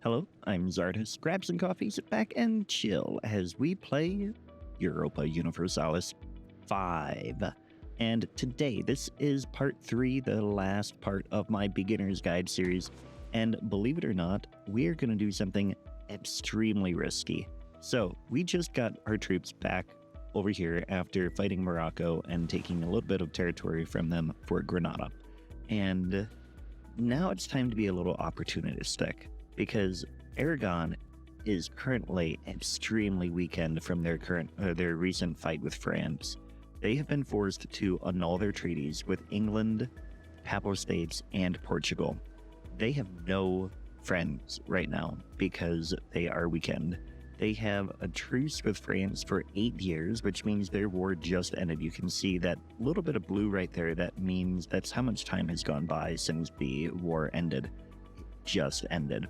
Hello, I'm Czardus. Grab some coffee, sit back, and chill as we play Europa Universalis V. And today, this is part 3, the last part of my Beginner's Guide series. And believe it or not, we're going to do something extremely risky. So, we just got our troops back over here after fighting Morocco and taking a little bit of territory from them for Granada. And now it's time to be a little opportunistic, because Aragon is currently extremely weakened from their recent fight with France. They have been forced to annul their treaties with England, Papal States, and Portugal. They have no friends right now because they are weakened. They have a truce with France for 8 years, which means their war just ended. You can see that little bit of blue right there. That means that's how much time has gone by since the war ended. It just ended.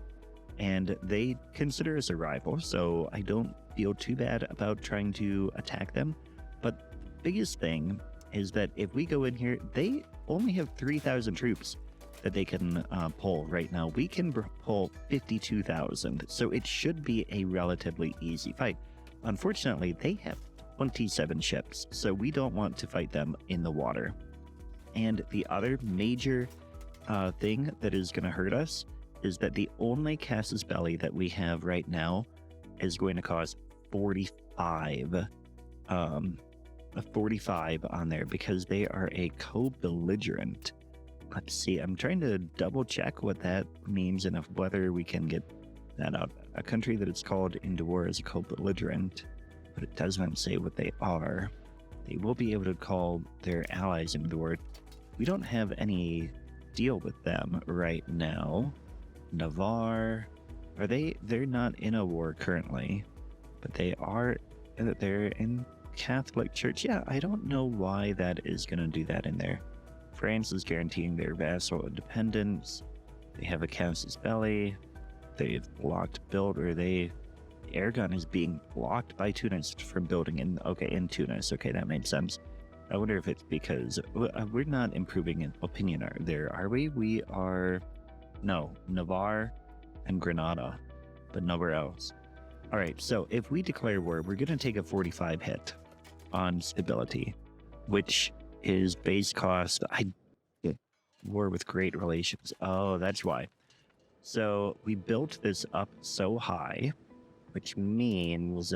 And they consider us a rival, so I don't feel too bad about trying to attack them. But the biggest thing is that if we go in here, they only have 3,000 troops that they can pull right now. We can pull 52,000, so it should be a relatively easy fight. Unfortunately, they have 27 ships, so we don't want to fight them in the water. And the other major thing that is going to hurt us is that the only casus belli that we have right now is going to cost 45 on there because they are a co-belligerent. Let's see, I'm trying to double check what that means and whether we can get that out. A country that is called into war as a co-belligerent, but it doesn't say what they are. They will be able to call their allies into the war. We don't have any deal with them right now. Navarre, they're not in a war currently, but they're in Catholic Church. Yeah, I don't know why that is going to do that in there. France is guaranteeing their vassal independence. They have a casus belli. They've blocked Aragon is being blocked by Tunis from building in Tunis. Okay, that made sense. I wonder if it's because we're not improving in opinion there, are we? We are. No, Navarre and Granada, but nowhere else. All right, so if we declare war, we're going to take a 45 hit on stability, which is base cost. War with great relations. Oh, that's why. So we built this up so high, which means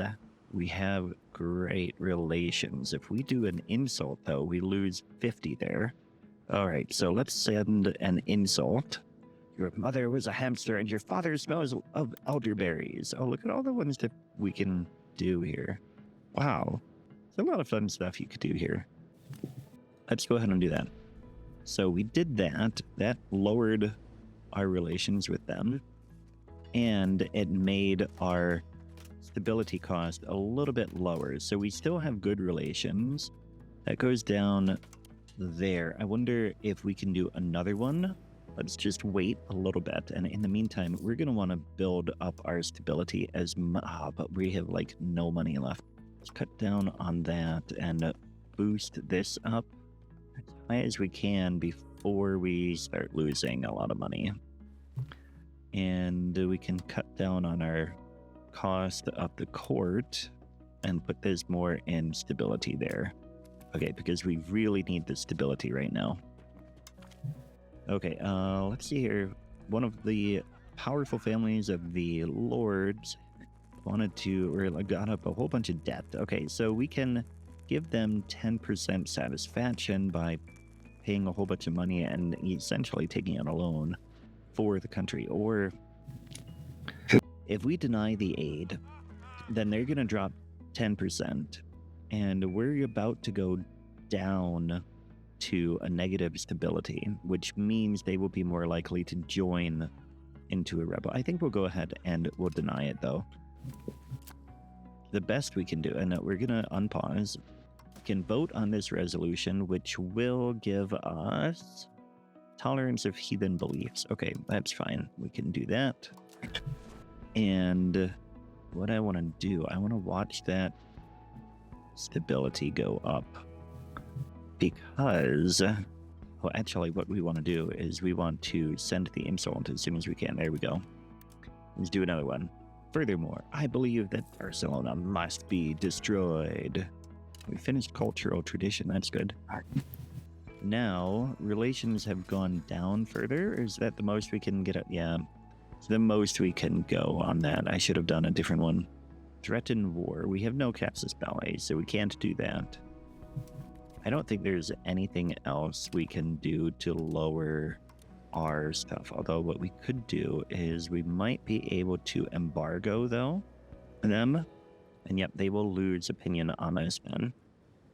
we have great relations. If we do an insult, though, we lose 50 there. All right, so let's send an insult. Your mother was a hamster and your father smells of elderberries. Oh, look at all the ones that we can do here. Wow. There's a lot of fun stuff you could do here. Let's go ahead and do that. So we did that. That lowered our relations with them. And it made our stability cost a little bit lower. So we still have good relations. That goes down there. I wonder if we can do another one. Let's just wait a little bit, and in the meantime, we're going to want to build up our stability but we have like no money left. Let's cut down on that and boost this up as high as we can before we start losing a lot of money. And we can cut down on our cost of the court and put this more in stability there. Okay, because we really need the stability right now. Okay, let's see here. One of the powerful families of the lords got up a whole bunch of debt. Okay, so we can give them 10% satisfaction by paying a whole bunch of money and essentially taking out a loan for the country. Or if we deny the aid, then they're going to drop 10%, and we're about to go down to a negative stability, which means they will be more likely to join into a rebel. I think we'll go ahead and we'll deny it, though. The best we can do, and we're going to unpause, we can vote on this resolution, which will give us tolerance of heathen beliefs. Okay, that's fine. We can do that. And what I want to do, I want to watch that stability go up. Because, well, actually what we want to do is we want to send the insult as soon as we can. There we go. Let's do another one. Furthermore, I believe that Barcelona must be destroyed. We finished cultural tradition. That's good. Now, relations have gone down further. Is that the most we can get at? Yeah, it's the most we can go on that. I should have done a different one. Threaten war. We have no casus belli, so we can't do that. I don't think there's anything else we can do to lower our stuff. Although what we could do is we might be able to embargo, though, them. And yep, they will lose opinion on us, man.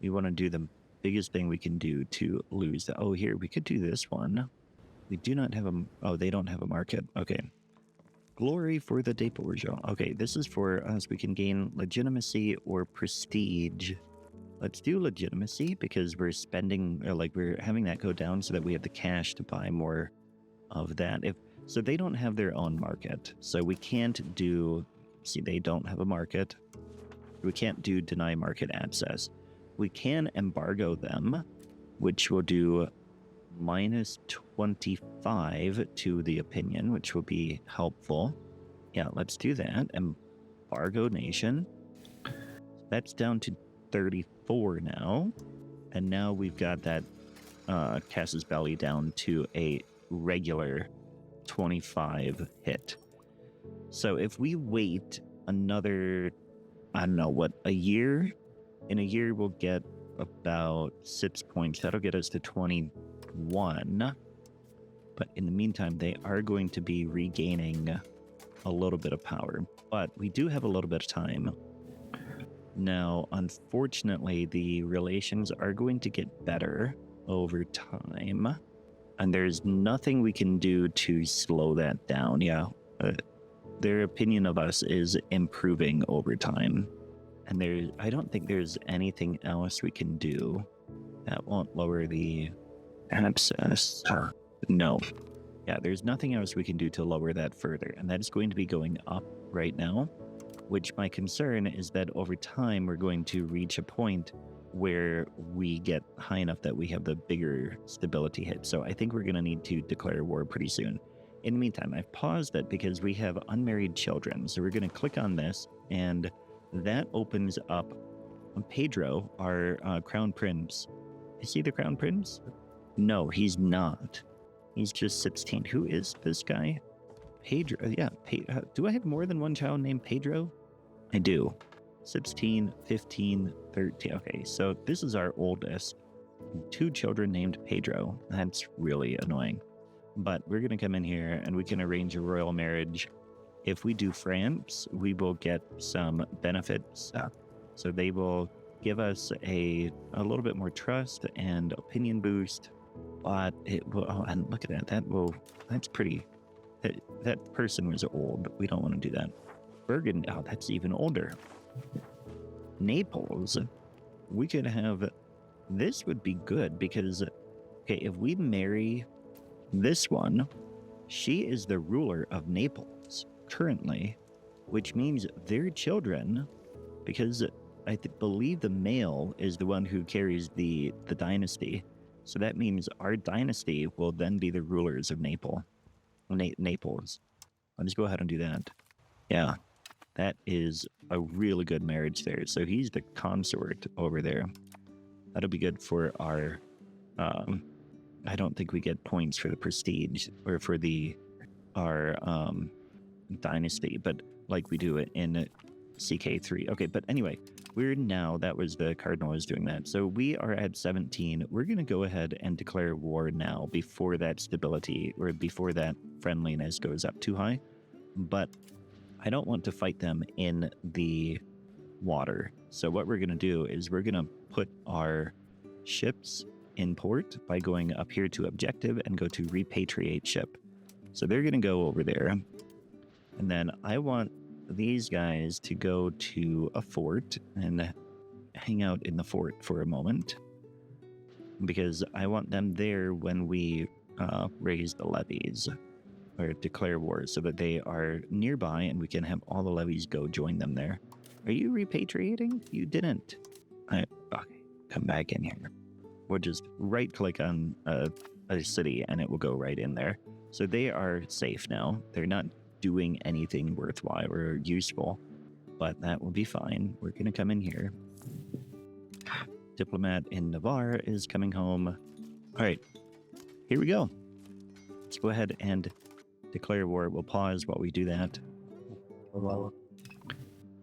We want to do the biggest thing we can do to lose the... Oh, here, we could do this one. We do not have a... Oh, they don't have a market. Okay. Glory for the Deporjo. Okay, this is for us. We can gain legitimacy or prestige. Let's do legitimacy because we're spending... we're having that go down so that we have the cash to buy more of that. So they don't have their own market. So we can't do... See, they don't have a market. We can't do deny market access. We can embargo them, which will do minus 25 to the opinion, which will be helpful. Yeah, let's do that. Embargo nation. That's down to 34 now. And now we've got that casus belli down to a regular 25 hit. So if we wait another, I don't know, what, a year? In a year, we'll get about 6 points. That'll get us to 21. But in the meantime, they are going to be regaining a little bit of power. But we do have a little bit of time. Now, unfortunately, the relations are going to get better over time. And there's nothing we can do to slow that down. Yeah, their opinion of us is improving over time. And I don't think there's anything else we can do that won't lower the access. No. Yeah, there's nothing else we can do to lower that further. And that is going to be going up right now, which my concern is that over time we're going to reach a point where we get high enough that we have the bigger stability hit. So I think we're going to need to declare war pretty soon. In the meantime, I've paused it because we have unmarried children. So we're going to click on this, and that opens up Pedro, our crown prince. Is he the crown prince? No, he's not. He's just 16. Who is this guy? Pedro. Yeah. Do I have more than one child named Pedro? I do. 16, 15, 13. Okay, so this is our oldest. 2 children named Pedro. That's really annoying. But we're going to come in here and we can arrange a royal marriage. If we do France, we will get some benefits. So they will give us a little bit more trust and opinion boost. But it will, oh, and look at that. That's pretty. That person was old. We don't want to do that. Burgundy, oh, that's even older. Naples, we could have, this would be good because, okay, if we marry this one, she is the ruler of Naples currently, which means their children, because I believe the male is the one who carries the dynasty. So that means our dynasty will then be the rulers of Naples. I'll just go ahead and do that. Yeah, that is a really good marriage there. So he's the consort over there. That'll be good for our... I don't think we get points for the prestige or for our dynasty, but like we do it in CK3. Okay, but anyway, we're now, that was the cardinal is doing that. So we are at 17. We're going to go ahead and declare war now before that stability or before that friendliness goes up too high. But I don't want to fight them in the water. So what we're going to do is we're going to put our ships in port by going up here to objective and go to repatriate ship. So they're going to go over there. And then I want these guys to go to a fort and hang out in the fort for a moment, because I want them there when we raise the levies or declare war, so that they are nearby and we can have all the levies go join them there. Are you repatriating? You didn't. Okay, come back in here. We'll just right click on a city and it will go right in there. So they are safe now. They're not doing anything worthwhile or useful, but that will be fine. We're going to come in here. Diplomat in Navarre is coming home. All right, here we go. Let's go ahead and declare war. We'll pause while we do that.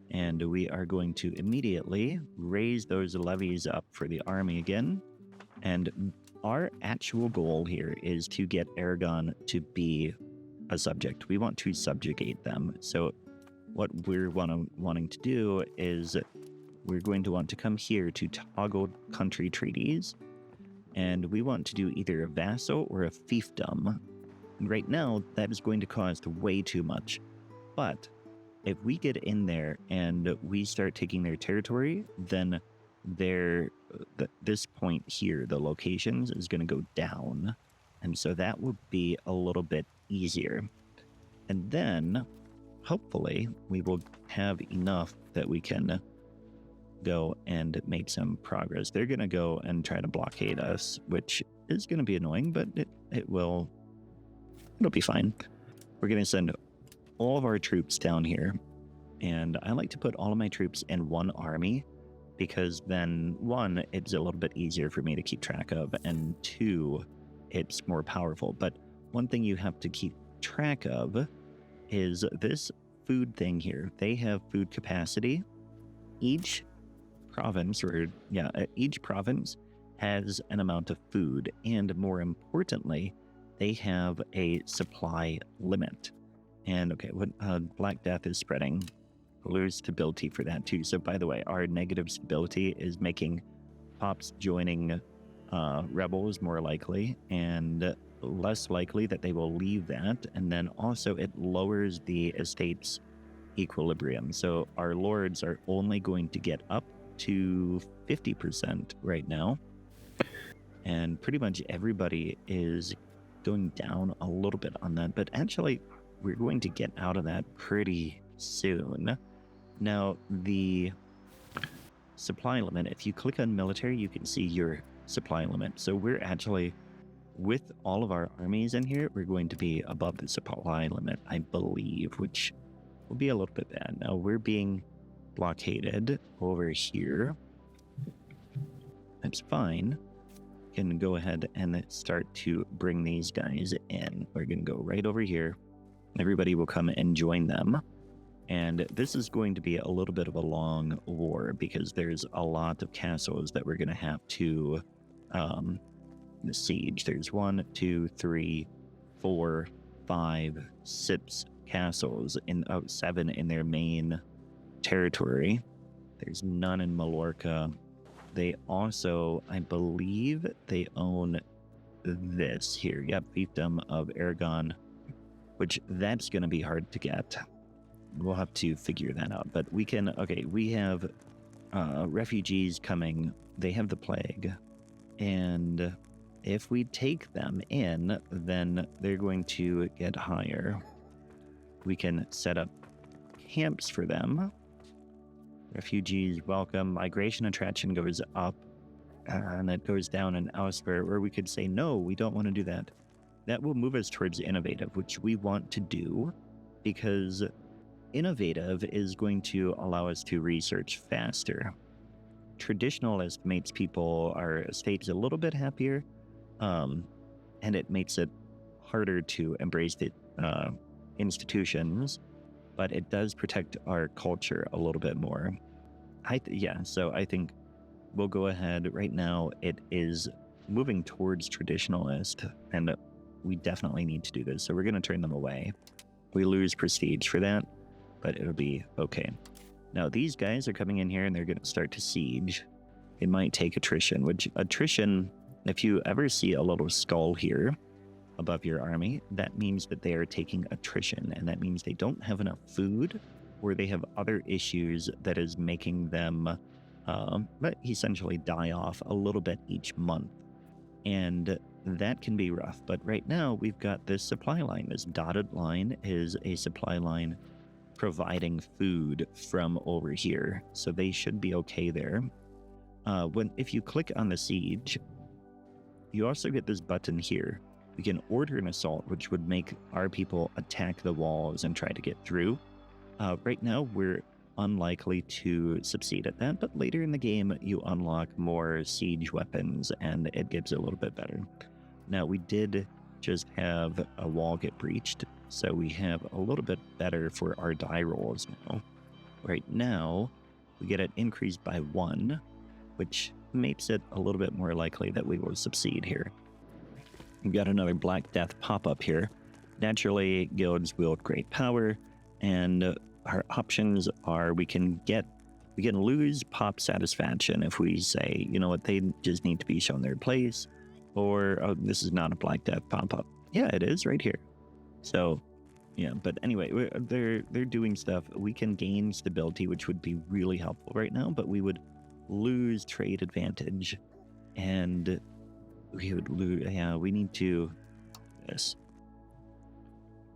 And we are going to immediately raise those levies up for the army again. And our actual goal here is to get Aragon to be a subject. We want to subjugate them. So what we're wanting to do is we're going to want to come here to toggle country treaties. And we want to do either a vassal or a fiefdom. Right now, that is going to cost way too much. But if we get in there and we start taking their territory, then this point here, the locations, is going to go down. And so that will be a little bit easier. And then, hopefully, we will have enough that we can go and make some progress. They're going to go and try to blockade us, which is going to be annoying, but it'll be fine. We're going to send all of our troops down here, and I like to put all of my troops in one army because then, one, it's a little bit easier for me to keep track of, and two, it's more powerful. But one thing you have to keep track of is this food thing here. They have food capacity. Each province has an amount of food, and more importantly, they have a supply limit. And okay, what Black Death is spreading. Lose stability for that too. So by the way, our negative stability is making pops joining rebels more likely and less likely that they will leave that. And then also it lowers the estate's equilibrium. So our lords are only going to get up to 50% right now. And pretty much everybody is going down a little bit on that. But actually, we're going to get out of that pretty soon. Now, the supply limit, if you click on military, you can see your supply limit. So we're actually, with all of our armies in here, we're going to be above the supply limit, I believe, which will be a little bit bad. Now, we're being blockaded over here. That's fine. Can go ahead and start to bring these guys in. We're going to go right over here. Everybody will come and join them. And this is going to be a little bit of a long war because there's a lot of castles that we're going to have to siege. There's 1, 2, 3, 4, 5, 6 castles, 7 in their main territory. There's none in Mallorca. They also, I believe, they own this here. Yep, fiefdom of Aragon, which that's going to be hard to get. We'll have to figure that out. But we can, okay, we have refugees coming. They have the plague. And if we take them in, then they're going to get higher. We can set up camps for them. Refugees welcome. Migration attraction goes up, and it goes down in elsewhere, or we could say, no, we don't want to do that. That will move us towards innovative, which we want to do, because innovative is going to allow us to research faster. Traditionalist makes our estates a little bit happier, and it makes it harder to embrace the institutions, but it does protect our culture a little bit more. So I think we'll go ahead. Right now, it is moving towards traditionalist, and we definitely need to do this. So we're going to turn them away. We lose prestige for that, but it'll be okay. Now, these guys are coming in here, and they're going to start to siege. It might take attrition, if you ever see a little skull here above your army, that means that they are taking attrition, and that means they don't have enough food, or they have other issues that is making them essentially die off a little bit each month. And that can be rough. But right now, we've got this supply line. This dotted line is a supply line providing food from over here. So they should be okay there. If you click on the siege, you also get this button here. We can order an assault, which would make our people attack the walls and try to get through. Right now, we're unlikely to succeed at that, but later in the game, you unlock more siege weapons, and it gets a little bit better. Now, we did just have a wall get breached, so we have a little bit better for our die rolls now. Right now, we get it increased by 1, which makes it a little bit more likely that we will succeed here. We've got another Black Death pop-up here. Naturally, guilds wield great power, and our options are we can lose pop satisfaction if we say, you know what, they just need to be shown their place, or oh, this is not a Black Death pop-up. Yeah, it is right here. So yeah, but anyway, they're doing stuff. We can gain stability, which would be really helpful right now, but we would lose trade advantage, and we would lose. Yeah, we need to this.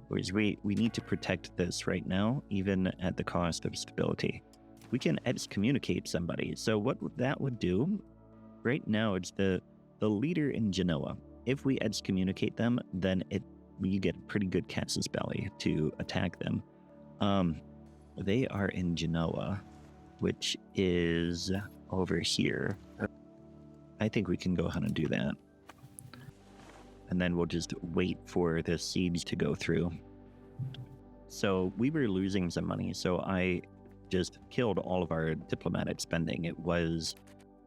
We need to protect this right now, even at the cost of stability. We can excommunicate somebody. So what that would do, right now, it's the leader in Genoa. If we excommunicate them, then you get a pretty good casus belli to attack them. They are in Genoa, which is over here. I think we can go ahead and do that. And then we'll just wait for the siege to go through. So we were losing some money, so I just killed all of our diplomatic spending. It was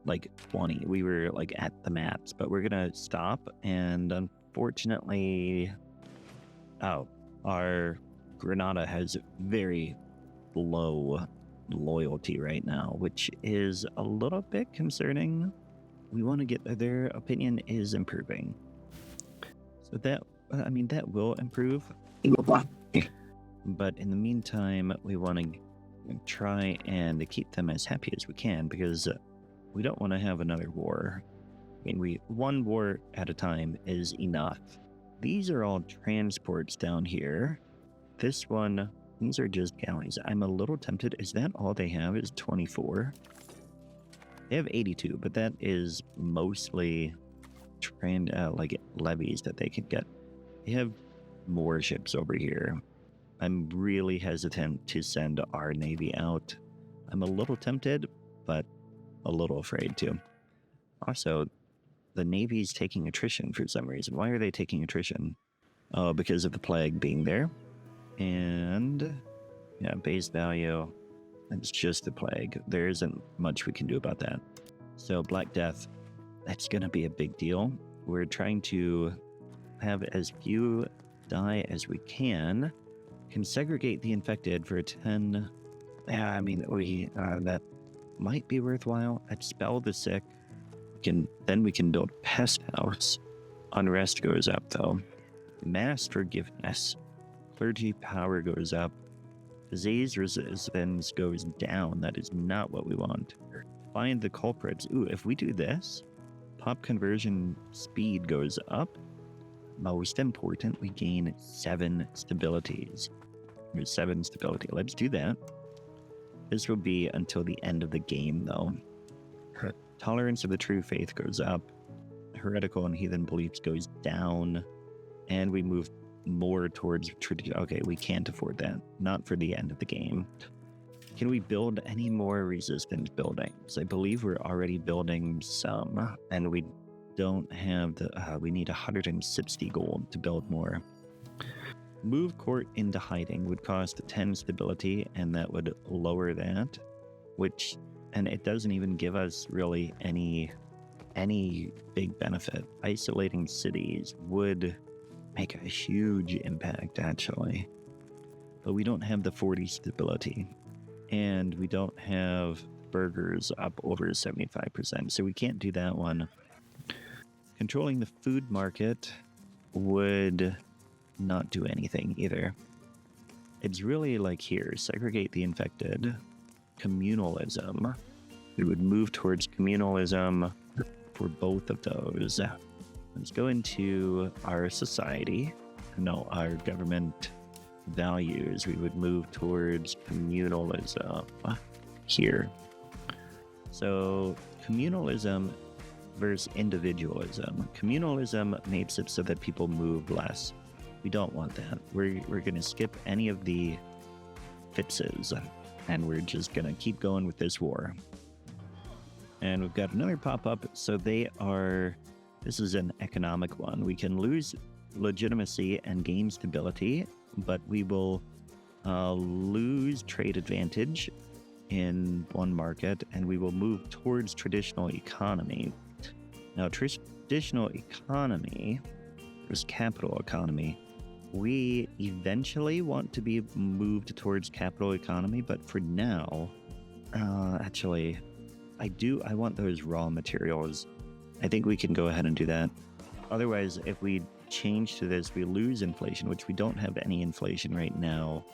like 20. We were like at the max, but we're gonna stop, and unfortunately, our Granada has very low loyalty right now, which is a little bit concerning. We want to get their opinion is improving. So that will improve. But in the meantime, we want to try and keep them as happy as we can, because we don't want to have another war. I mean, one war at a time is enough. These are all transports down here. This one, these are just galleys. I'm a little tempted. Is that all they have is 24? They have 82, but that is mostly like levies that they can get. They have more ships over here. I'm really hesitant to send our navy out. I'm a little tempted, but a little afraid to. Also, the navy's taking attrition for some reason. Why are they taking attrition? Oh, because of the plague being there. And yeah, base value. It's just the plague. There isn't much we can do about that. So Black Death, that's going to be a big deal. We're trying to have as few die as we can segregate the infected for 10. Yeah, I mean, that might be worthwhile. Expel the sick. Then we can build pest house. Unrest goes up though. Mass forgiveness. Clergy power goes up. Disease resistance goes down. That is not what we want. Find the culprits. Ooh, if we do this, pop conversion speed goes up. Most important, we gain 7 stabilities. There's 7 stability. Let's do that. This will be until the end of the game, though. Tolerance of the true faith goes up. Heretical and heathen beliefs goes down. And we move more towards tradition. Okay, we can't afford that. Not for the end of the game. Can we build any more resistance buildings? I believe we're already building some, and we don't have the... we need 160 gold to build more. Move court into hiding would cost 10 stability, and that would lower that, and it doesn't even give us really any big benefit. Isolating cities would make a huge impact, actually. But we don't have the 40 stability, and we don't have burgers up over 75%, so we can't do that one. Controlling the food market would not do anything either. It's really like here, segregate the infected, communalism. We would move towards communalism for both of those. Let's go into our society. No, our government values. We would move towards communalism here. So communalism versus individualism. Communalism makes it so that people move less. We don't want that. We're going to skip any of the fixes, and we're just going to keep going with this war. And we've got another pop-up. So they are... This is an economic one. We can lose legitimacy and gain stability, but we will lose trade advantage in one market, and we will move towards traditional economy. Now, traditional economy versus capital economy. We eventually want to be moved towards capital economy, but for now, actually, I want those raw materials. I think we can go ahead and do that. Otherwise, if we change to this, we lose inflation, which we don't have any inflation right now.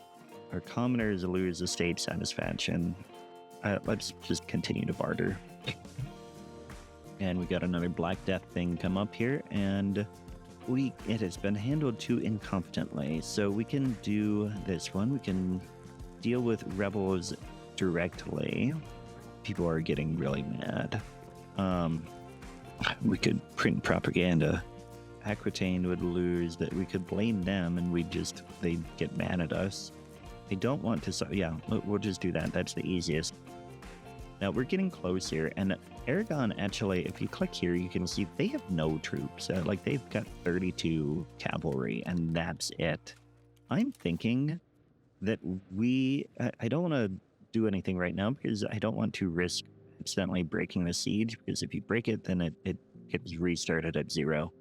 Our commoners lose estate satisfaction. Let's just continue to barter. And we got another Black Death thing come up here, and it has been handled too incompetently. So we can do this one. We can deal with rebels directly. People are getting really mad. We could print propaganda. Aquitaine would lose, that we could blame them, and they'd get mad at us. They don't want to, yeah, we'll just do that. That's the easiest. Now we're getting close here, and Aragon, actually, if you click here, you can see they have no troops. Like, they've got 32 cavalry, and that's it. I'm thinking that I don't want to do anything right now, because I don't want to risk accidentally breaking the siege, because if you break it, then it gets restarted at 0,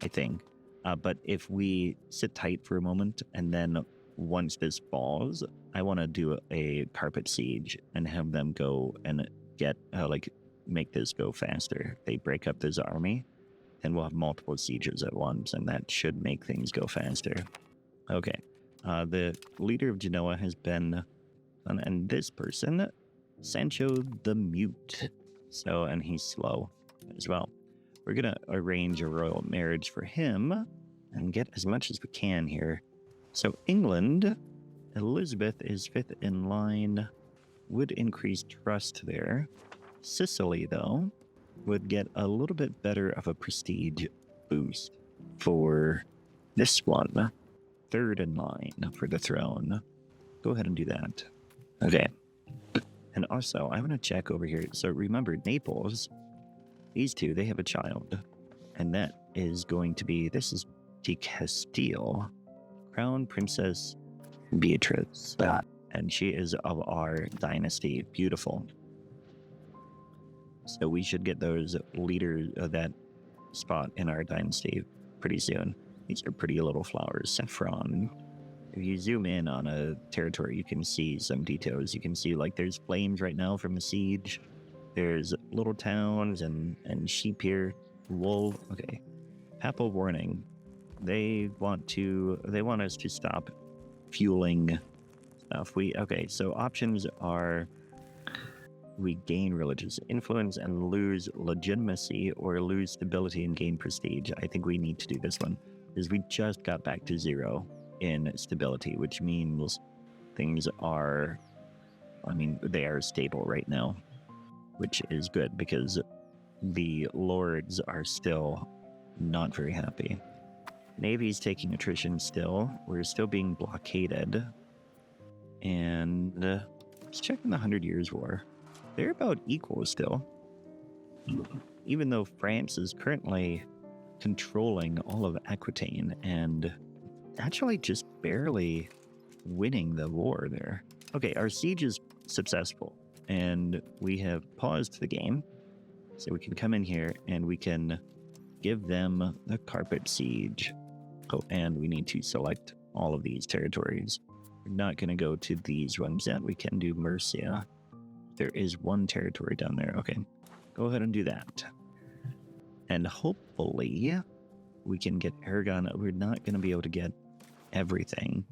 I think. But if we sit tight for a moment, and then once this falls, I want to do a carpet siege and have them go and get, make this go faster. They break up this army, and we'll have multiple sieges at once, and that should make things go faster. Okay. The leader of Genoa has been, and this person, Sancho the Mute. So, and he's slow as well. We're going to arrange a royal marriage for him and get as much as we can here. So England, Elizabeth is 5th in line, would increase trust there. Sicily, though, would get a little bit better of a prestige boost for this one. 3rd in line for the throne. Go ahead and do that. Okay. And also, I want to check over here. So remember, Naples, these two, they have a child. And that is going to be, this is de Castile. Crown Princess Beatrice. And she is of our dynasty. Beautiful. So we should get those leaders of that spot in our dynasty pretty soon. These are pretty little flowers. Saffron. If you zoom in on a territory, you can see some details. You can see, like, there's flames right now from a siege. There's little towns and sheep here. Wool. Okay. Papal warning. They want us to stop fueling stuff. Okay, so options are we gain religious influence and lose legitimacy, or lose stability and gain prestige. I think we need to do this one, because we just got back to 0 in stability, which means things are, they are stable right now, which is good, because the lords are still not very happy. Navy's taking attrition still. We're still being blockaded. And let's check in the 100 Years' War. They're about equal still. Even though France is currently controlling all of Aquitaine and actually just barely winning the war there. Okay, our siege is successful, and we have paused the game. So we can come in here and we can give them the carpet siege. Oh, and we need to select all of these territories. We're not going to go to these ones yet. We can do Mercia. There is one territory down there. Okay, go ahead and do that. And hopefully we can get Aragon. We're not going to be able to get everything,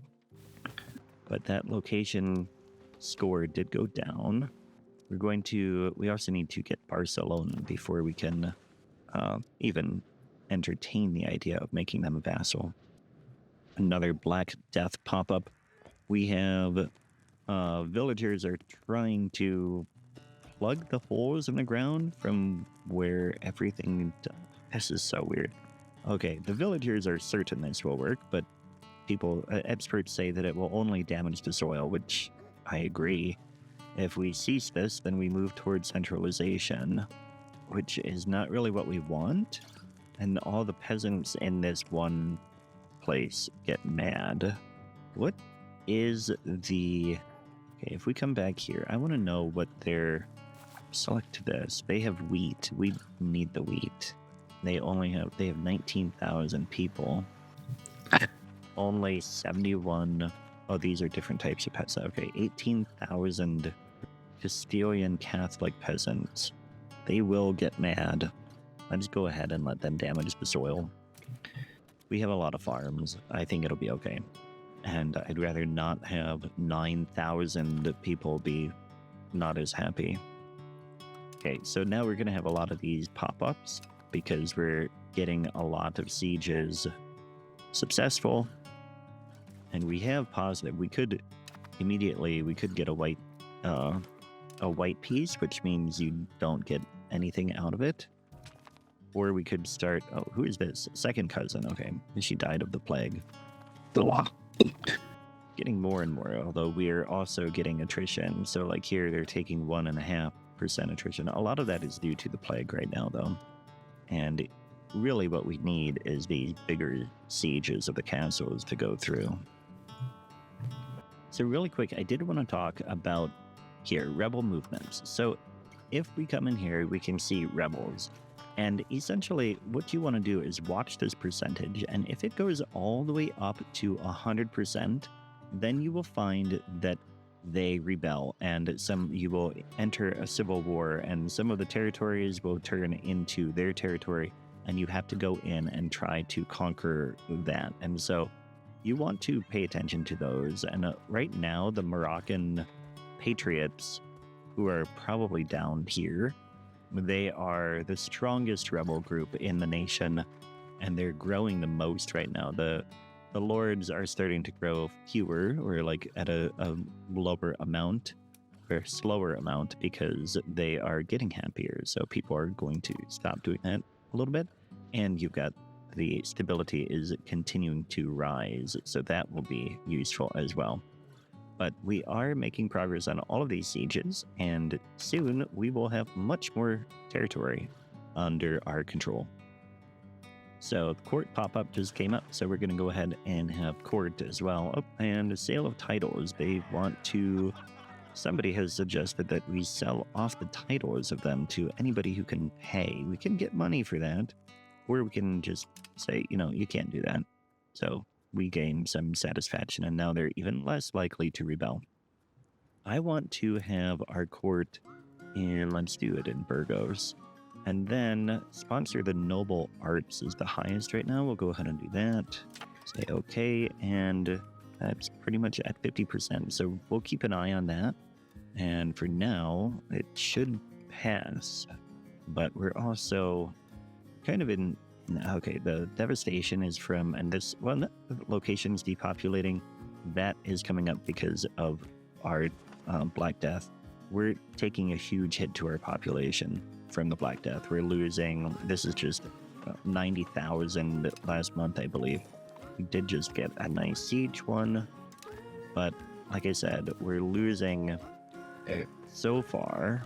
but that location score did go down. We also need to get Barcelona before we can even entertain the idea of making them a vassal. Another Black Death pop-up. We have villagers are trying to plug the holes in the ground from where everything... This is so weird. Okay, the villagers are certain this will work, but experts say that it will only damage the soil, which I agree. If we cease this, then we move towards centralization, which is not really what we want. And all the peasants in this one place get mad. What is the... Okay, if we come back here, I want to know what their... Select this. They have wheat. We need the wheat. They have 19,000 people. Only 71... Oh, these are different types of peasants. Okay, 18,000 Castilian Catholic peasants. They will get mad. Let's go ahead and let them damage the soil. We have a lot of farms. I think it'll be okay. And I'd rather not have 9,000 people be not as happy. Okay, so now we're going to have a lot of these pop-ups because we're getting a lot of sieges successful. And we have positive. We could get a white piece, which means you don't get anything out of it. Or we could start... Oh, who is this? Second cousin. Okay, she died of the plague. Getting more and more, although we're also getting attrition. So like here, they're taking 1.5% attrition. A lot of that is due to the plague right now, though. And really what we need is these bigger sieges of the castles to go through. So really quick, I did want to talk about here, rebel movements. So if we come in here, we can see rebels. And essentially, what you want to do is watch this percentage, and if it goes all the way up to 100%, then you will find that they rebel, and you will enter a civil war, and some of the territories will turn into their territory, and you have to go in and try to conquer that. And so you want to pay attention to those. And right now, the Moroccan patriots, who are probably down here, they are the strongest rebel group in the nation, and they're growing the most right now. The lords are starting to grow fewer, or like at a lower amount, or slower amount, because they are getting happier. So people are going to stop doing that a little bit. And you've got the stability is continuing to rise, so that will be useful as well. But we are making progress on all of these sieges, and soon we will have much more territory under our control. So the court pop-up just came up, so we're going to go ahead and have court as well. Oh, and a sale of titles. They want to... Somebody has suggested that we sell off the titles of them to anybody who can pay. We can get money for that, or we can just say, you can't do that. So we gain some satisfaction, and now they're even less likely to rebel. I want to have our court in, let's do it in Burgos. And then sponsor the noble arts is the highest right now. We'll go ahead and do that. Say okay, and that's pretty much at 50%. So we'll keep an eye on that. And for now, it should pass. But we're also kind of in... Okay, the devastation is from... And this one location is depopulating. That is coming up because of our Black Death. We're taking a huge hit to our population from the Black Death. We're losing... This is just 90,000 last month, I believe. We did just get a nice siege one. But like I said, we're losing so far.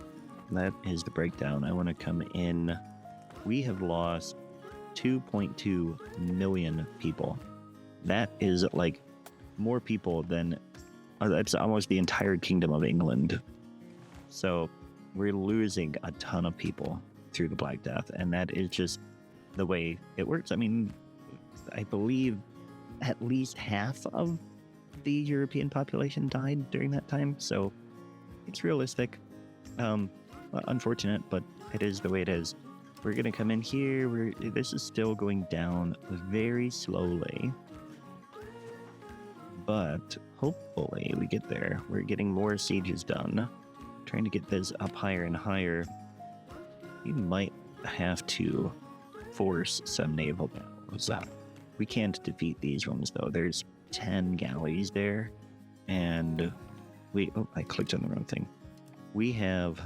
That is the breakdown. I want to come in. We have lost 2.2 million people. That is like more people than... That's almost the entire Kingdom of England. So we're losing a ton of people through the Black Death, and that is just the way it works. I mean, I believe at least half of the European population died during that time, so it's realistic. Unfortunate, but it is the way it is. We're gonna come in here. This is still going down very slowly, but hopefully we get there. We're getting more sieges done. Trying to get this up higher and higher. You might have to force some naval battles. We can't defeat these ones, though. There's 10 galleys there, and I clicked on the wrong thing. We have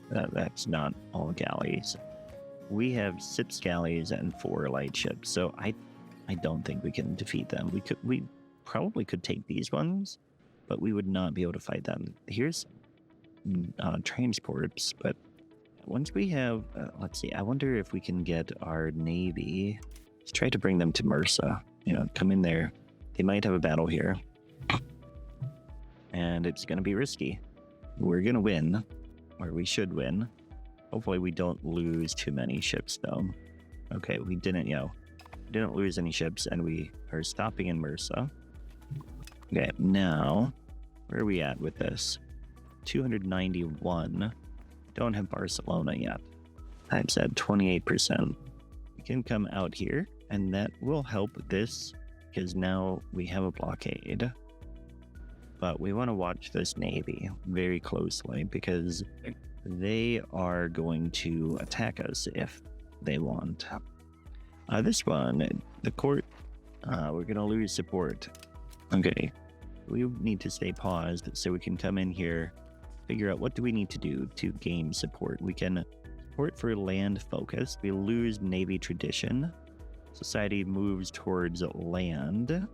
That's not all galleys. We have 6 galleys and 4 light ships, so I don't think we can defeat them. We probably could take these ones, but we would not be able to fight them. Here's transports, but once we have, let's see, I wonder if we can get our navy. Let's try to bring them to Mursa. You know, come in there. They might have a battle here, and it's going to be risky. We're going to win, or we should win. Hopefully we don't lose too many ships, though. Okay, we didn't, didn't lose any ships, and we are stopping in Mursa. Okay, now, where are we at with this? 291. Don't have Barcelona yet. That's at 28%. We can come out here, and that will help this, because now we have a blockade. But we want to watch this navy very closely, because they are going to attack us if they want. This one, the court, we're going to lose support. Okay, we need to stay paused so we can come in here, figure out what do we need to do to gain support. We can support for land focus. We lose navy tradition. Society moves towards land.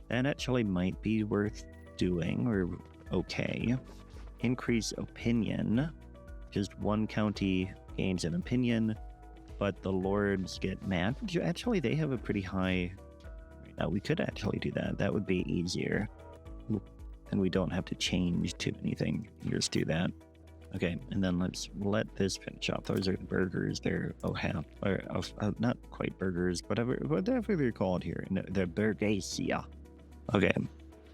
That actually might be worth doing, or okay. Increase opinion. Just one county gains an opinion, but the lords get mad. Actually, they have a pretty high... we could actually do that. That would be easier. And we don't have to change to anything. Just do that. Okay, and then let's let this finish off. Those are the burgers. They're not quite burgers, whatever they're called here. They're burgesia. Okay,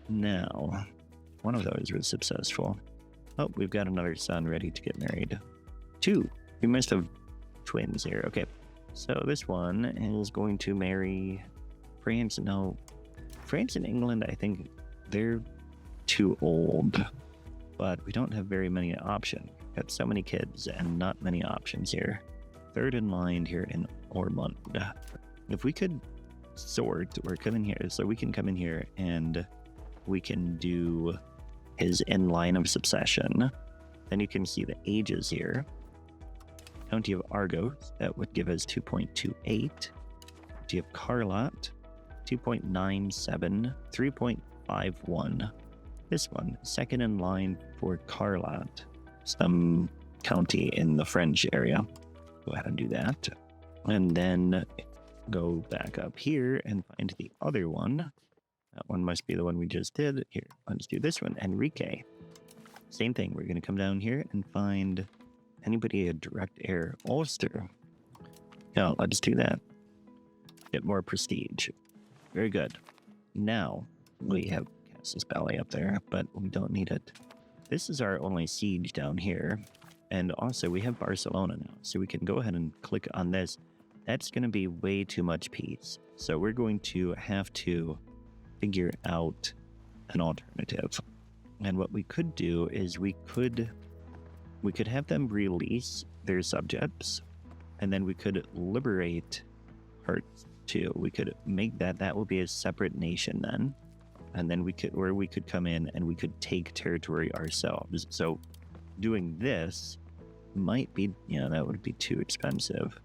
now one of those was successful. Oh, we've got another son ready to get married. 2. We must have twins here. Okay, so this one is going to marry France. No, France and England, I think they're too old, but we don't have very many options. Got so many kids and not many options here. 3rd in line here in Ormond. If we could sort or come in here, so we can come in here and we can do his in line of succession. Then you can see the ages here. County of Argos, that would give us 2.28. County of Carlot, 2.97, 3.51. This one, 2nd in line for Carlot, some county in the French area. Go ahead and do that. And then go back up here and find the other one. That one must be the one we just did. Here, let's do this one, Enrique. Same thing, we're going to come down here and find anybody a direct heir. Ulster. Yeah, let's do that. Get more prestige. Very good. Now, we have Casus Belli up there, but we don't need it. This is our only siege down here. And also, we have Barcelona now, so we can go ahead and click on this. That's going to be way too much peace. So we're going to have to figure out an alternative. And what we could do is we could have them release their subjects, and then we could liberate Hertz too. We could make that will be a separate nation then, and then we could come in and we could take territory ourselves. So doing this might be, that would be too expensive.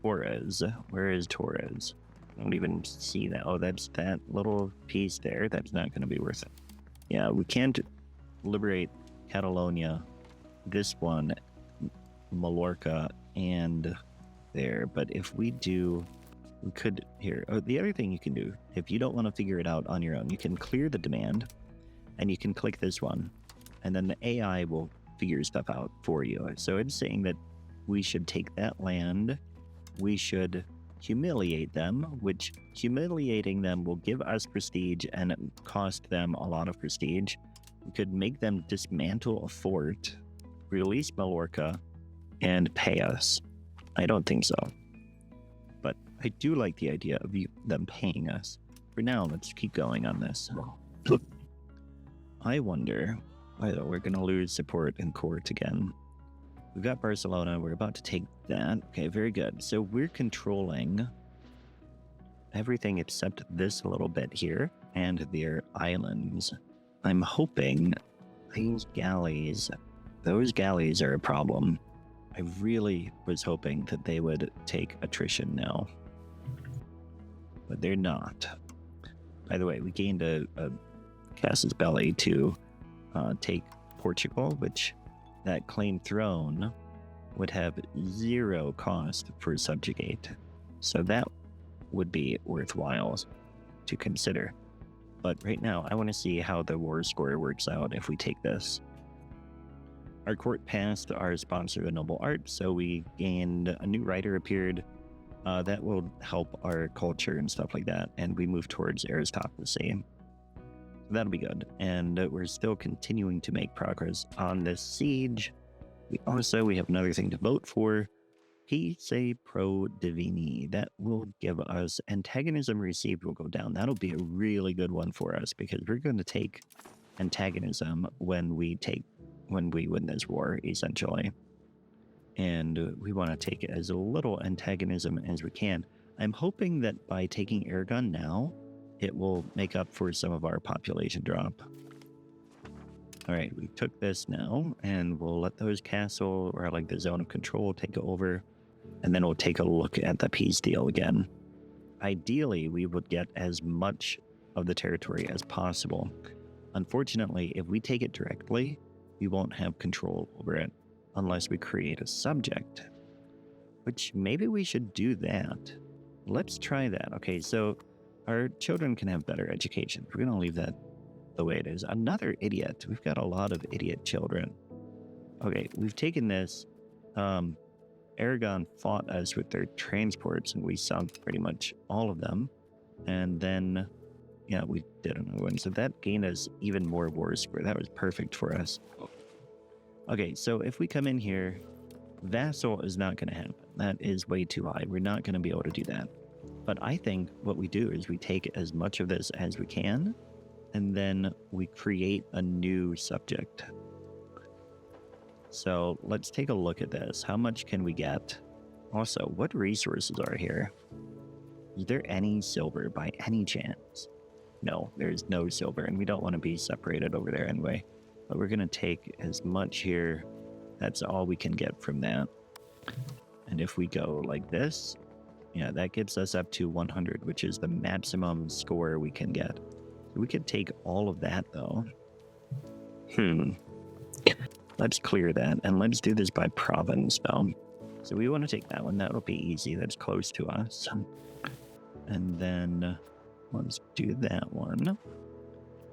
Torres, where is Torres? I don't even see that. Oh, that's that little piece there. That's not going to be worth it. Yeah, we can't liberate Catalonia, this one, Mallorca, and there. But if we do, we could here. Oh, the other thing you can do, if you don't want to figure it out on your own, you can clear the demand, and you can click this one, and then the AI will figure stuff out for you. So it's saying that we should take that land, we should humiliate them, which humiliating them will give us prestige and cost them a lot of prestige. We could make them dismantle a fort, release Mallorca, and pay us. I don't think so. But I do like the idea of them paying us. For now, let's keep going on this. I wonder whether we're going to lose support in court again. We've got Barcelona. We're about to take that. Okay, very good. So we're controlling everything except this little bit here and their islands. I'm hoping those galleys are a problem. I really was hoping that they would take attrition now, but they're not. By the way, we gained a casus belli to take Portugal, which that claimed throne would have 0 cost for subjugate. So that would be worthwhile to consider. But right now, I want to see how the war score works out if we take this. Our court passed our sponsor, the Noble Art, so we gained a new writer appeared. That will help our culture and stuff like that, and we move towards aristocracy. That'll be good. And we're still continuing to make progress on this siege. We have another thing to vote for. Peace pro divini. That will give us antagonism received will go down. That'll be a really good one for us because we're going to take antagonism when we win this war, essentially. And we want to take as little antagonism as we can. I'm hoping that by taking Aragon now, it will make up for some of our population drop. All right, we took this now, and we'll let those castle, or like the zone of control, take over, and then we'll take a look at the peace deal again. Ideally, we would get as much of the territory as possible. Unfortunately, if we take it directly, we won't have control over it unless we create a subject, which maybe we should do that. Let's try that. Okay, so our children can have better education. We're going to leave that the way it is. Another idiot. We've got a lot of idiot children. Okay, we've taken this. Aragon fought us with their transports, and we sunk pretty much all of them. And then, yeah, we did another one. So that gained us even more war score. That was perfect for us. Okay, so if we come in here, vassal is not going to happen. That is way too high. We're not going to be able to do that. But I think what we do is we take as much of this as we can, and then we create a new subject. So let's take a look at this. How much can we get? Also, what resources are here? Is there any silver by any chance? No, there's no silver, and we don't want to be separated over there anyway. But we're going to take as much here. That's all we can get from that. And if we go like this, yeah, that gets us up to 100, which is the maximum score we can get. We could take all of that, though. Let's clear that, and let's do this by province, though. So we want to take that one. That'll be easy. That's close to us. And then let's do that one.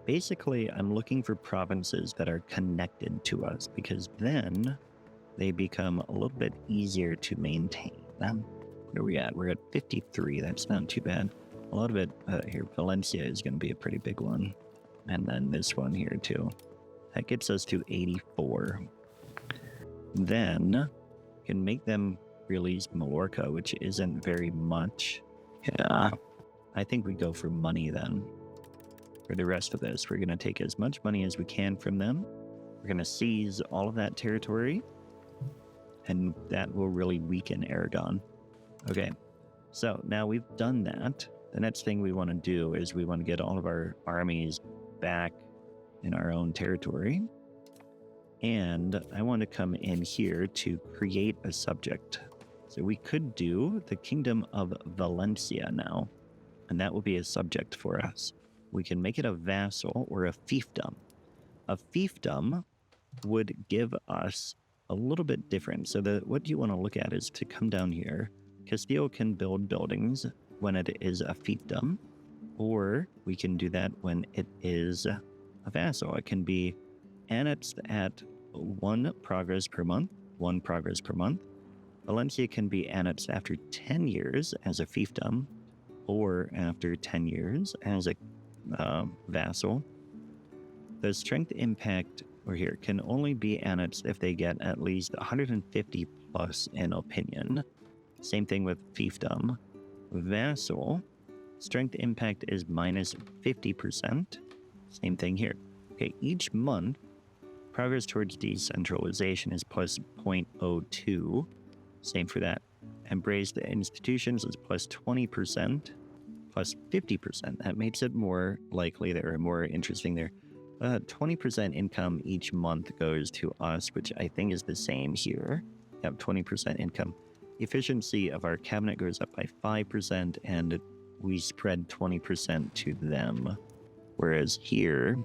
Basically, I'm looking for provinces that are connected to us, because then they become a little bit easier to maintain. Where are we at? We're at 53. That's not too bad. A lot of it here, Valencia is going to be a pretty big one. And then this one here, too. That gets us to 84. Then can make them release Mallorca, which isn't very much. Yeah, I think we go for money then. For the rest of this, we're going to take as much money as we can from them. We're going to seize all of that territory, and that will really weaken Aragon. Okay, so now we've done that. The next thing we want to do is we want to get all of our armies back in our own territory. And I want to come in here to create a subject. So we could do the Kingdom of Valencia now, and that will be a subject for us. We can make it a vassal or a fiefdom. A fiefdom would give us a little bit different. So what you want to look at is to come down here. Castile can build buildings when it is a fiefdom, or we can do that when it is a vassal. It can be annexed at 1 progress per month, 1 progress per month. Valencia can be annexed after 10 years as a fiefdom, or after 10 years as a vassal. The strength impact or here can only be annexed if they get at least 150 plus in opinion. Same thing with fiefdom. Vassal, strength impact is minus 50%. Same thing here. Okay, each month, progress towards decentralization is plus 0.02. Same for that. Embrace the institutions is plus 20%, plus 50%. That makes it more likely there, more interesting there. 20% income each month goes to us, which I think is the same here. have 20% income. Efficiency of our cabinet goes up by 5%, and we spread 20% to them. Whereas here,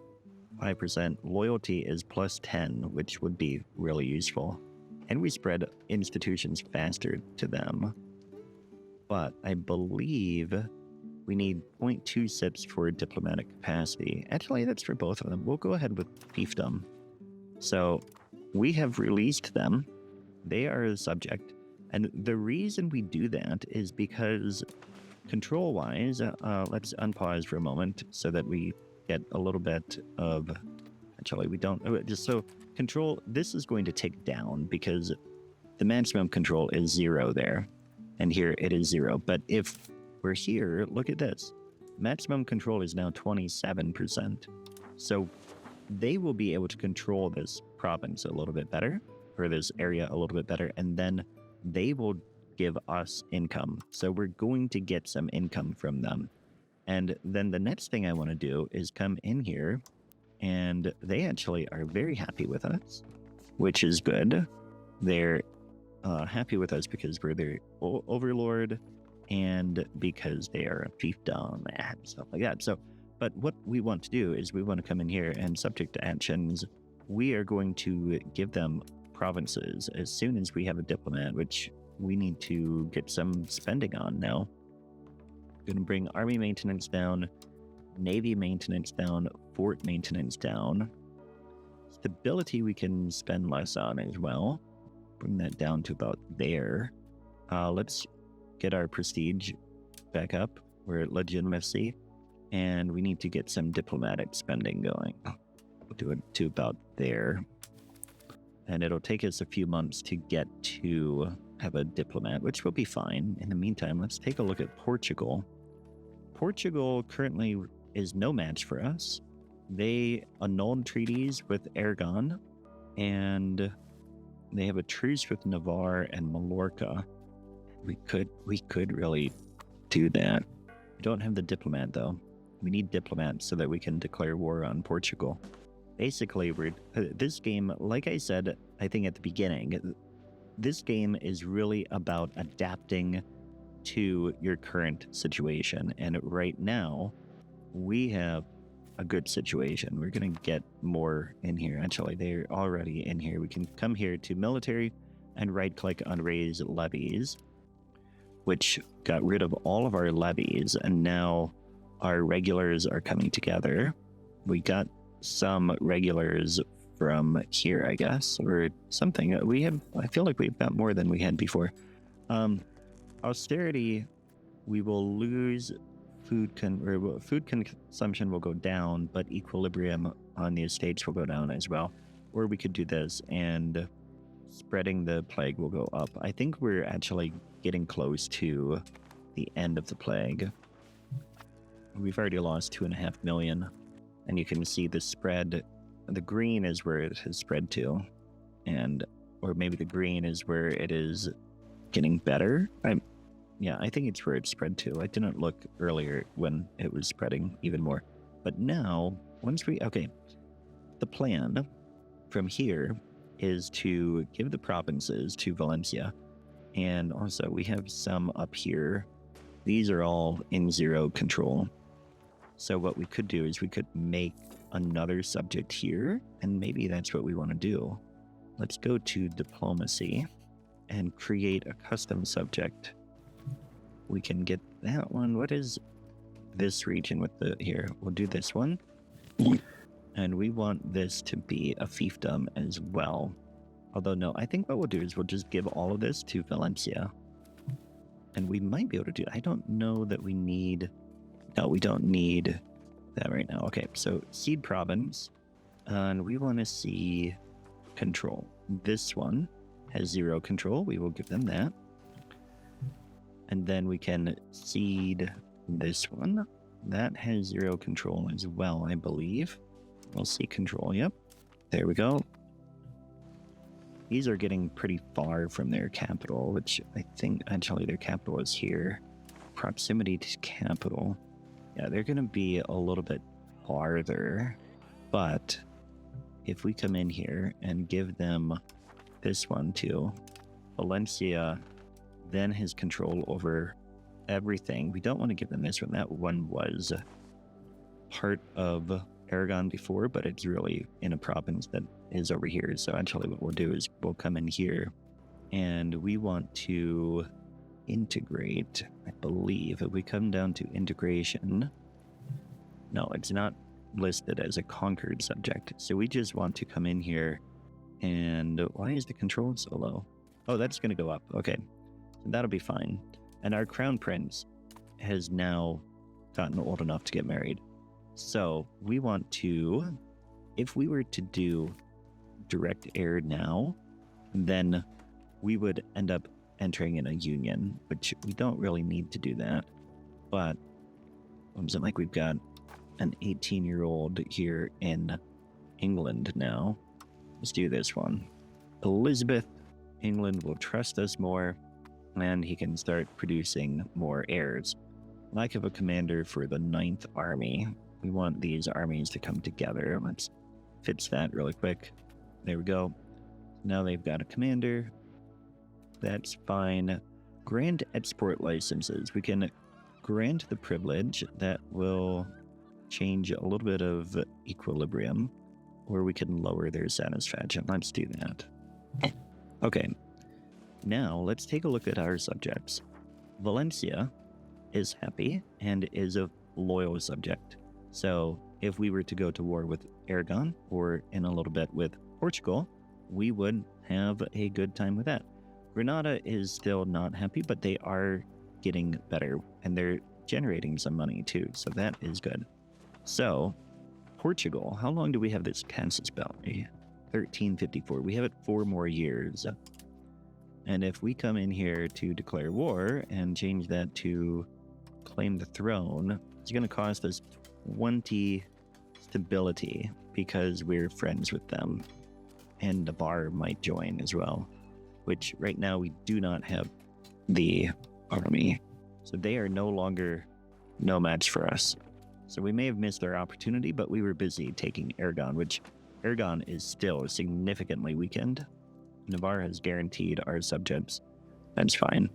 5% loyalty is plus 10, which would be really useful. And we spread institutions faster to them. But I believe we need 0.2 sips for diplomatic capacity. Actually, that's for both of them. We'll go ahead with fiefdom. So we have released them. They are a subject. And the reason we do that is because control-wise, let's unpause for a moment so that we get a little bit of... Actually, we don't... Just so control, this is going to tick down because the maximum control is 0 there. And here it is 0. But if we're here, look at this. Maximum control is now 27%. So they will be able to control this province a little bit better, or this area a little bit better, and then they will give us income. So we're going to get some income from them. And then the next thing I want to do is come in here, and they actually are very happy with us, which is good. They're happy with us because we're their overlord, and because they are a fiefdom and stuff like that. So, but what we want to do is we want to come in here and subject to actions. We are going to give them provinces as soon as we have a diplomat, which we need to get some spending on now. Going to bring army maintenance down, navy maintenance down, fort maintenance down. Stability we can spend less on as well. Bring that down to about there. Let's get our prestige back up. We're at legitimacy, and we need to get some diplomatic spending going. We'll do it to about there. And it'll take us a few months to get to have a diplomat, which will be fine. In the meantime, let's take a look at Portugal. Portugal currently is no match for us. They annulled treaties with Aragon, and they have a truce with Navarre and Mallorca. We could really do that. We don't have the diplomat, though. We need diplomats so that we can declare war on Portugal. Basically, this game, like I said, I think at the beginning, this game is really about adapting to your current situation. And right now, we have a good situation. We're going to get more in here. Actually, they're already in here. We can come here to military and right-click on raise levies, which got rid of all of our levies, and now our regulars are coming together. We got some regulars from here, I guess, or something. I feel like we've got more than we had before. Austerity, we will lose food consumption will go down, but equilibrium on the estates will go down as well. Or we could do this, and spreading the plague will go up. I think we're actually getting close to the end of the plague. We've already lost 2.5 million, and you can see the spread. The green is where it has spread to, or maybe the green is where it is getting better. Yeah, I think it's where it spread to. I didn't look earlier when it was spreading even more. But now, the plan from here is to give the provinces to Valencia. And also, we have some up here. These are all in 0 control. So what we could do is we could make another subject here, and maybe that's what we want to do. Let's go to diplomacy and create a custom subject. We can get that one. What is this region with here? We'll do this one. And we want this to be a fiefdom as well. Although, no, I think what we'll do is we'll just give all of this to Valencia. And we might be able to do... I don't know that we need... No, we don't need that right now. Okay, so Seed Province. And we want to see control. This one has 0 control. We will give them that. And then we can seed this one. That has 0 control as well, I believe. We'll see control, yep. There we go. These are getting pretty far from their capital, which I think actually their capital is here. Proximity to capital. Yeah, they're going to be a little bit farther. But if we come in here and give them this one too, Valencia then has control over everything. We don't want to give them this one. That one was part of Aragon before, but it's really in a province that is over here. So actually what we'll do is we'll come in here and we want to integrate, I believe. If we come down to integration, no, it's not listed as a conquered subject. So we just want to come in here and why is the control so low? Oh, that's going to go up. Okay, so that'll be fine. And our crown prince has now gotten old enough to get married. So we want to, if we were to do direct heir now, then we would end up entering in a union, which we don't really need to do that. But seems like we've got an 18-year-old here in England now. Let's do this one. Elizabeth, England will trust us more, and he can start producing more heirs. Lack of a commander for the 9th Army. We want these armies to come together. Let's fix that really quick. There we go. Now they've got a commander. That's fine. Grant export licenses. We can grant the privilege. That will change a little bit of equilibrium, or we can lower their satisfaction. Let's do that. Okay. Now let's take a look at our subjects. Valencia is happy and is a loyal subject. So if we were to go to war with Aragon or in a little bit with Portugal, we would have a good time with that. Granada is still not happy, but they are getting better and they're generating some money too. So that is good. So Portugal, how long do we have this Kansas Belly? 1354. We have it 4 more years. And if we come in here to declare war and change that to claim the throne, it's going to cost us 20 stability because we're friends with them. And Navarre might join as well, which right now we do not have the army. So they are no longer no match for us. So we may have missed our opportunity, but we were busy taking Aragon, which Aragon is still significantly weakened. Navarre has guaranteed our subjects. That's fine.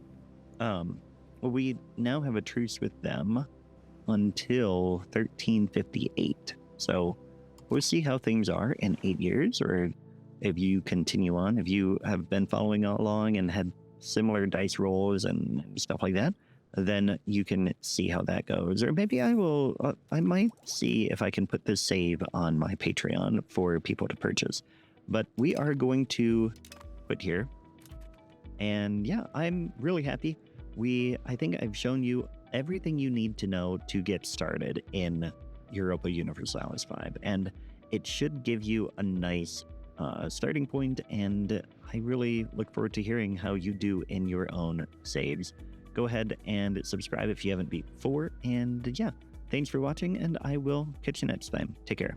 Well, we now have a truce with them until 1358. So we'll see how things are in 8 years, or if you continue on, if you have been following along and had similar dice rolls and stuff like that, then you can see how that goes. Or maybe I might see if I can put this save on my Patreon for people to purchase. But we are going to put here. And yeah, I'm really happy. I think I've shown you everything you need to know to get started in Europa Universalis V. And it should give you a nice starting point. And I really look forward to hearing how you do in your own saves. Go ahead and subscribe if you haven't before. And yeah, thanks for watching, and I will catch you next time. Take care.